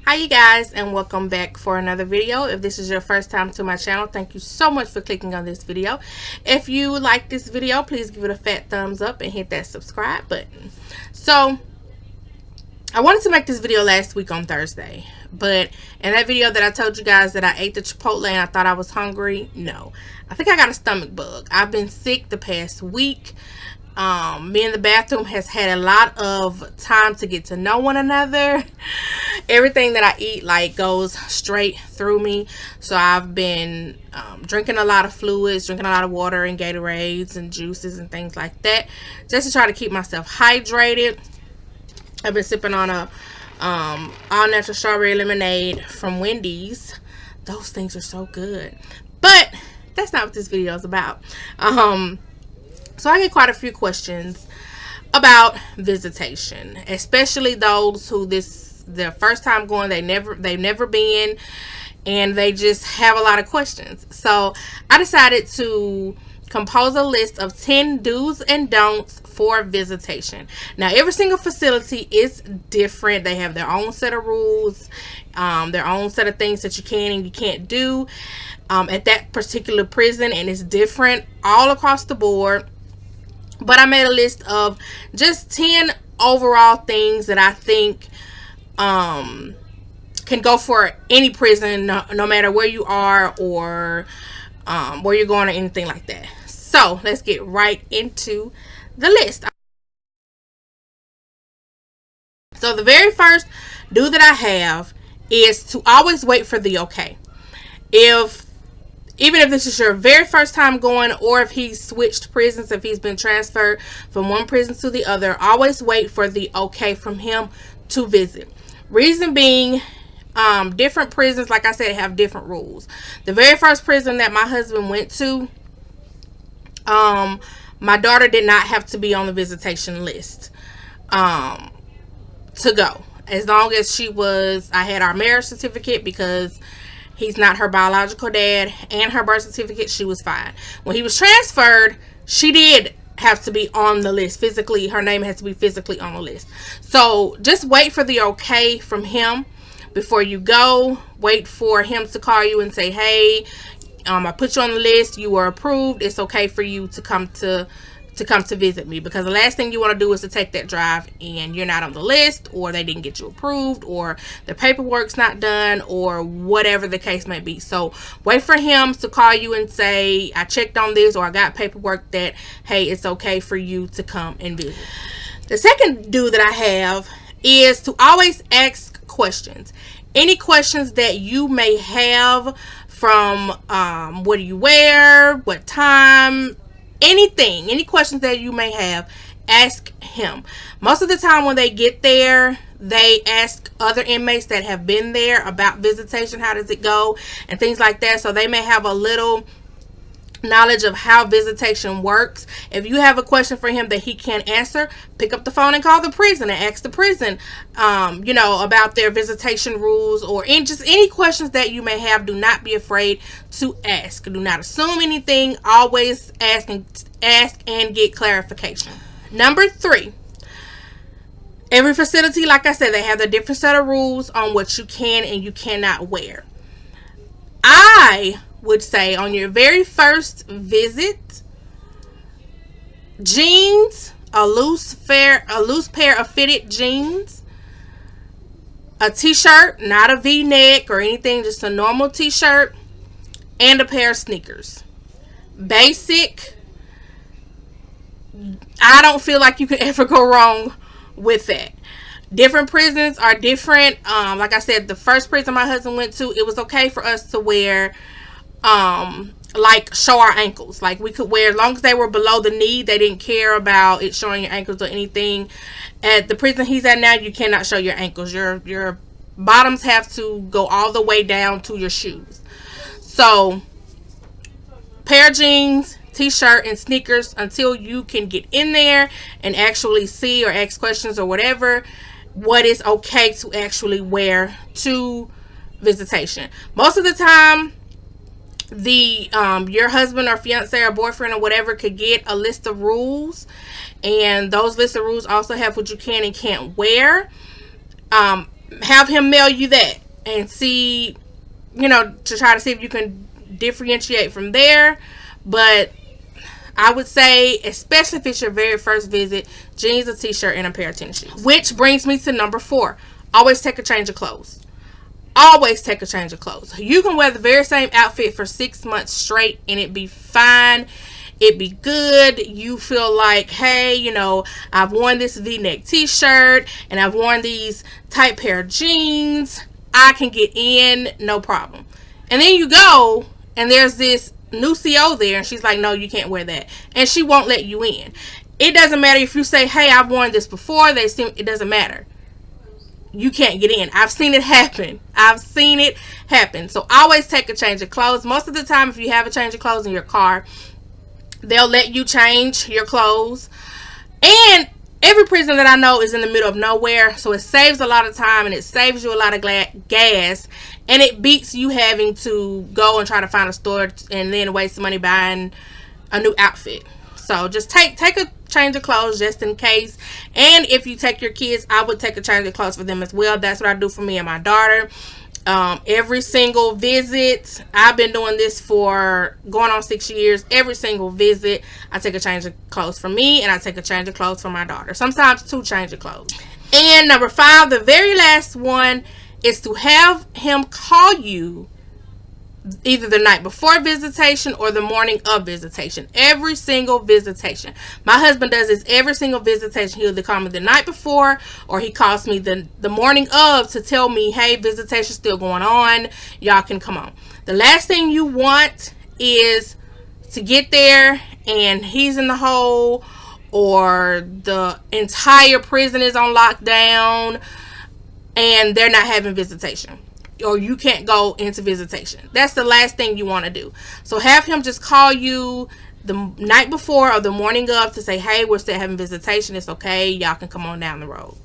Hi you guys, and welcome back for another video. If this is your first time to my channel, thank you so much for clicking on this video. If you like this video, please give it a fat thumbs up and hit that subscribe button. So I wanted to make this video last week on Thursday, but in that video that I told you guys that I ate the Chipotle and I thought I was hungry, no, I think I got a stomach bug. I've been sick the past week. Me and the bathroom has had a lot of time to get to know one another. Everything that I eat goes straight through me. So I've been drinking a lot of fluids, drinking a lot of water and Gatorades and juices and things like that, just to try to keep myself hydrated. I've been sipping on a all natural strawberry lemonade from Wendy's. Those things are so good, but that's not what this video is about. So I get quite a few questions about visitation, especially those who their first time going, they've never been, and they just have a lot of questions. So I decided to compose a list of 10 do's and don'ts for visitation. Now, every single facility is different. They have their own set of rules, their own set of things that you can and you can't do at that particular prison, and it's different all across the board. But I made a list of just 10 overall things that I think can go for any prison, no matter where you are or where you're going or anything like that. So let's get right into the list. So the very first do that I have is to always wait for the okay. Even if this is your very first time going, or if he's switched prisons, if he's been transferred from one prison to the other, always wait for the okay from him to visit. Reason being, different prisons, like I said, have different rules. The very first prison that my husband went to, my daughter did not have to be on the visitation list to go. As long as I had our marriage certificate, because he's not her biological dad, and her birth certificate, she was fine. When he was transferred, she did have to be on the list physically. Her name has to be physically on the list. So just wait for the okay from him before you go. Wait for him to call you and say, hey, I put you on the list. You were approved. It's okay for you to come to visit me, because the last thing you want to do is to take that drive and you're not on the list, or they didn't get you approved, or the paperwork's not done, or whatever the case may be. So wait for him to call you and say, I checked on this, or I got paperwork that, hey, it's okay for you to come and visit. The second do that I have is to always ask questions. Any questions that you may have, from what do you wear, what time, anything, any questions that you may have, ask him. Most of the time when they get there, they ask other inmates that have been there about visitation, how does it go, and things like that. So they may have a little knowledge of how visitation works. If you have a question for him that he can't answer, pick up the phone and call the prison and ask the prison about their visitation rules, or just any questions that you may have. Do not be afraid to ask. Do not assume anything. Always ask and get clarification. Number 3, every facility, like I said, they have a different set of rules on what you can and you cannot wear. I would say on your very first visit, jeans, a loose pair of fitted jeans, a t-shirt, not a v-neck or anything, just a normal t-shirt, and a pair of sneakers. Basic. I don't feel like you could ever go wrong with that. Different prisons are different. Like I said, the first prison my husband went to, it was okay for us to wear show our ankles. Like, we could wear, as long as they were below the knee, they didn't care about it showing your ankles or anything. At the prison he's at now, you cannot show your ankles. Your bottoms have to go all the way down to your shoes. So pair of jeans, t-shirt, and sneakers until you can get in there and actually see or ask questions or whatever, what is okay to actually wear to visitation. Most of the time, your husband or fiance or boyfriend or whatever could get a list of rules, and those list of rules also have what you can and can't wear. have him mail you that and see, to try to see if you can differentiate from there. But I would say, especially if it's your very first visit, jeans, a t-shirt, and a pair of tennis shoes. Which brings me to number 4. Always take a change of clothes. Always take a change of clothes. You can wear the very same outfit for 6 months straight and it be fine. It be good. You feel like, hey, I've worn this V-neck t-shirt and I've worn these tight pair of jeans. I can get in, no problem. And then you go and there's this new CO there and she's like, no, you can't wear that. And she won't let you in. It doesn't matter if you say, hey, I've worn this before. It doesn't matter. You can't get in. I've seen it happen. So always take a change of clothes. Most of the time, if you have a change of clothes in your car, they'll let you change your clothes. And every prison that I know is in the middle of nowhere, so it saves a lot of time and it saves you a lot of gas, and it beats you having to go and try to find a store and then waste money buying a new outfit. So just take a change of clothes just in case. And if you take your kids, I would take a change of clothes for them as well. That's what I do for me and my daughter. Every single visit, I've been doing this for going on 6 years. Every single visit, I take a change of clothes for me and I take a change of clothes for my daughter. Sometimes 2 change of clothes. And number 5, the very last one, is to have him call you either the night before visitation or the morning of visitation. Every single visitation. My husband does this every single visitation. He'll either call me the night before or he calls me the morning of to tell me, hey, visitation's still going on. Y'all can come on. The last thing you want is to get there and he's in the hole or the entire prison is on lockdown and they're not having visitation. Or you can't go into visitation. That's the last thing you want to do. So have him just call you the night before or the morning of to say, hey, we're still having visitation. It's okay. Y'all can come on down the road.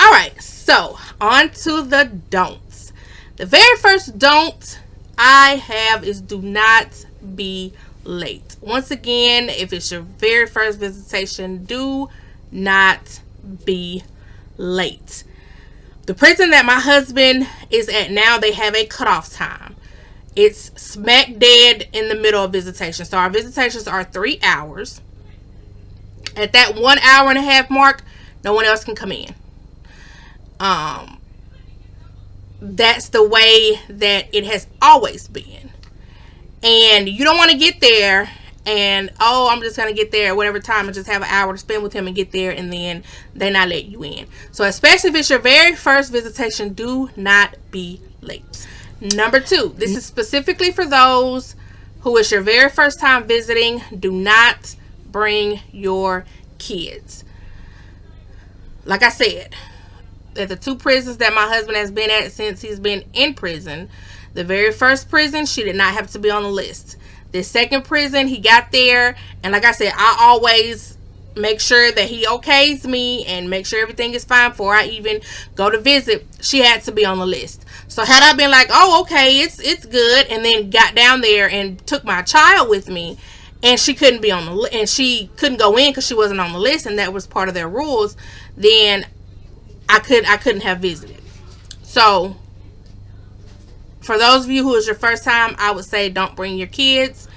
Alright, so on to the don'ts. The very first don't I have is do not be late. Once again, if it's your very first visitation, do not be late. The prison that my husband is at now, they have a cutoff time. It's smack dead in the middle of visitation. So our visitations are 3 hours. At that 1 hour and a half mark, no one else can come in. That's the way that it has always been. And you don't want to get there and, oh, I'm just going to get there at whatever time and just have an hour to spend with him and get there, and then they not let you in. So especially if it's your very first visitation, do not be late. Number 2, this is specifically for those who is your very first time visiting. Do not bring your kids. Like I said, at the 2 prisons that my husband has been at since he's been in prison, the very first prison, she did not have to be on the list. The second prison, he got there, and like I said, I always make sure that he okays me and make sure everything is fine before I even go to visit. She had to be on the list. So had I been like, oh, okay, it's good, and then got down there and took my child with me, and she couldn't be on the list, and she couldn't go in because she wasn't on the list, and that was part of their rules, then I couldn't have visited. So for those of you who is your first time, I would say don't bring your kids.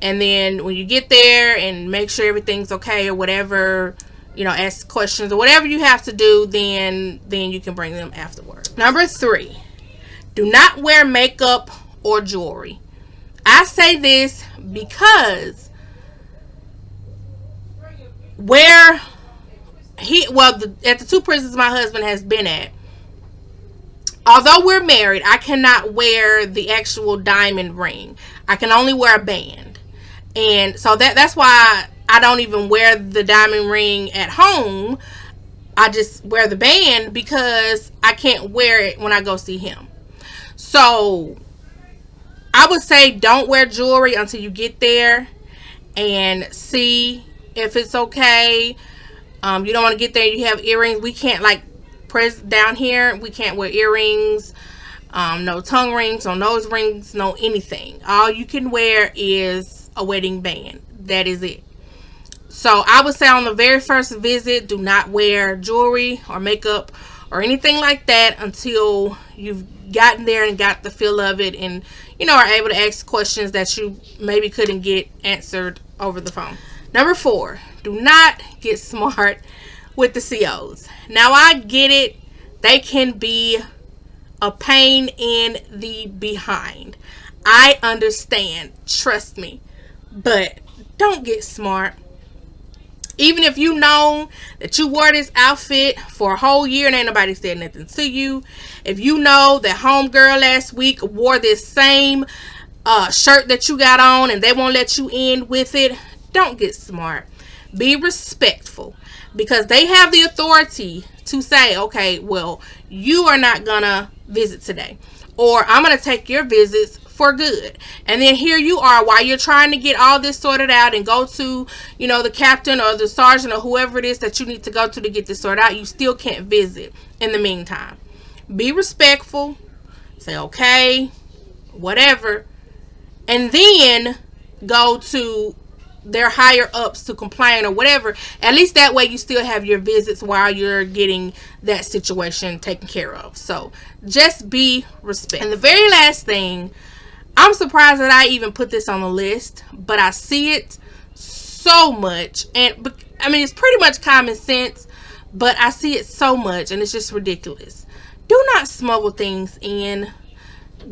And then when you get there and make sure everything's okay or whatever, ask questions or whatever you have to do, then you can bring them afterwards. Number 3, do not wear makeup or jewelry. I say this because at the 2 prisons my husband has been at, although we're married, I cannot wear the actual diamond ring. I can only wear a band. And so that's why I don't even wear the diamond ring at home. I just wear the band because I can't wear it when I go see him. So I would say don't wear jewelry until you get there and see if it's okay. You don't want to get there and you have earrings. We can't press down here. We can't wear earrings, no tongue rings, no nose rings, no anything. All you can wear is a wedding band. That is it. So I would say on the very first visit, do not wear jewelry or makeup or anything like that until you've gotten there and got the feel of it, and are able to ask questions that you maybe couldn't get answered over the phone. Number 4, do not get smart with the COs. Now I get it, they can be a pain in the behind. I understand, trust me, but don't get smart. Even if you know that you wore this outfit for a whole year and ain't nobody said nothing to you. If you know that homegirl last week wore this same shirt that you got on and they won't let you in with it, don't get smart. Be respectful, because they have the authority to say, okay, well, you are not gonna visit today, or I'm gonna take your visits for good. And then here you are, while you're trying to get all this sorted out and go to, the captain or the sergeant or whoever it is that you need to go to get this sorted out, you still can't visit in the meantime. Be respectful, say okay, whatever, and then go to their higher ups to complain or whatever. At least that way you still have your visits while you're getting that situation taken care of. So just be respectful. And the very last thing, I'm surprised that I even put this on the list, but I see it so much, and I mean, it's pretty much common sense, but I see it so much and it's just ridiculous. Do not smuggle things in.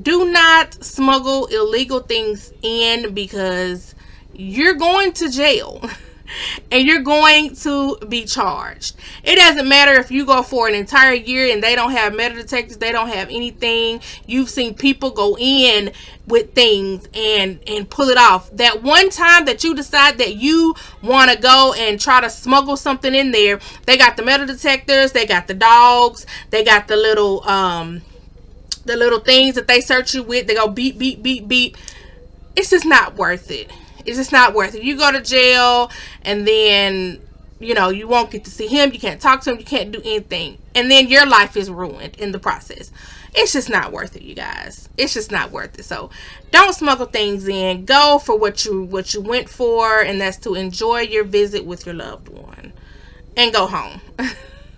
Do not smuggle illegal things in, because you're going to jail and you're going to be charged. It doesn't matter if you go for an entire year and they don't have metal detectors, they don't have anything. You've seen people go in with things and pull it off. That one time that you decide that you want to go and try to smuggle something in there, they got the metal detectors, they got the dogs, they got the little things that they search you with. They go beep, beep, beep, beep. It's just not worth it. It's just not worth it. You go to jail and then, you won't get to see him. You can't talk to him. You can't do anything. And then your life is ruined in the process. It's just not worth it, you guys. It's just not worth it. So don't smuggle things in. Go for what you went for, and that's to enjoy your visit with your loved one and go home.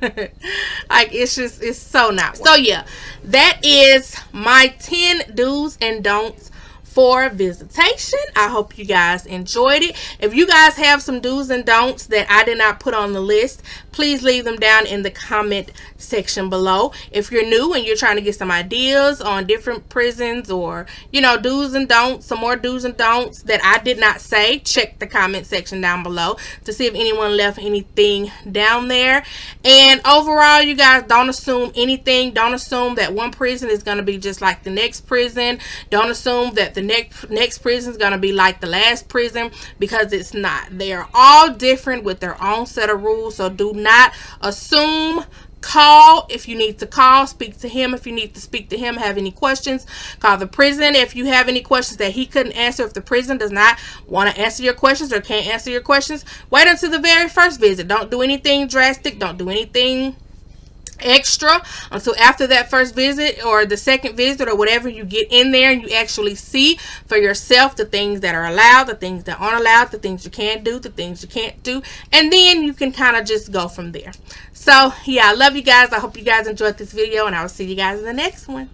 Like, it's so not worth it. So yeah, that is my 10 do's and don'ts for visitation. I hope you guys enjoyed it. If you guys have some do's and don'ts that I did not put on the list, please leave them down in the comment section below. If you're new and you're trying to get some ideas on different prisons, or do's and don'ts, some more do's and don'ts that I did not say, check the comment section down below to see if anyone left anything down there. And overall, you guys, don't assume anything. Don't assume that one prison is going to be just like the next prison. Don't assume that the next prison is going to be like the last prison, because it's not. They are all different with their own set of rules. So do not assume. Call if you need to call. Speak to him if you need to speak to him. Have any questions, call the prison if you have any questions that he couldn't answer. If the prison does not want to answer your questions or can't answer your questions, wait until the very first visit. Don't do anything drastic. Don't do anything extra until after that first visit or the second visit or whatever. You get in there and you actually see for yourself the things that are allowed, the things that aren't allowed, the things you can do, the things you can't do, and then you can kind of just go from there. So yeah, I love you guys. I hope you guys enjoyed this video, and I will see you guys in the next one.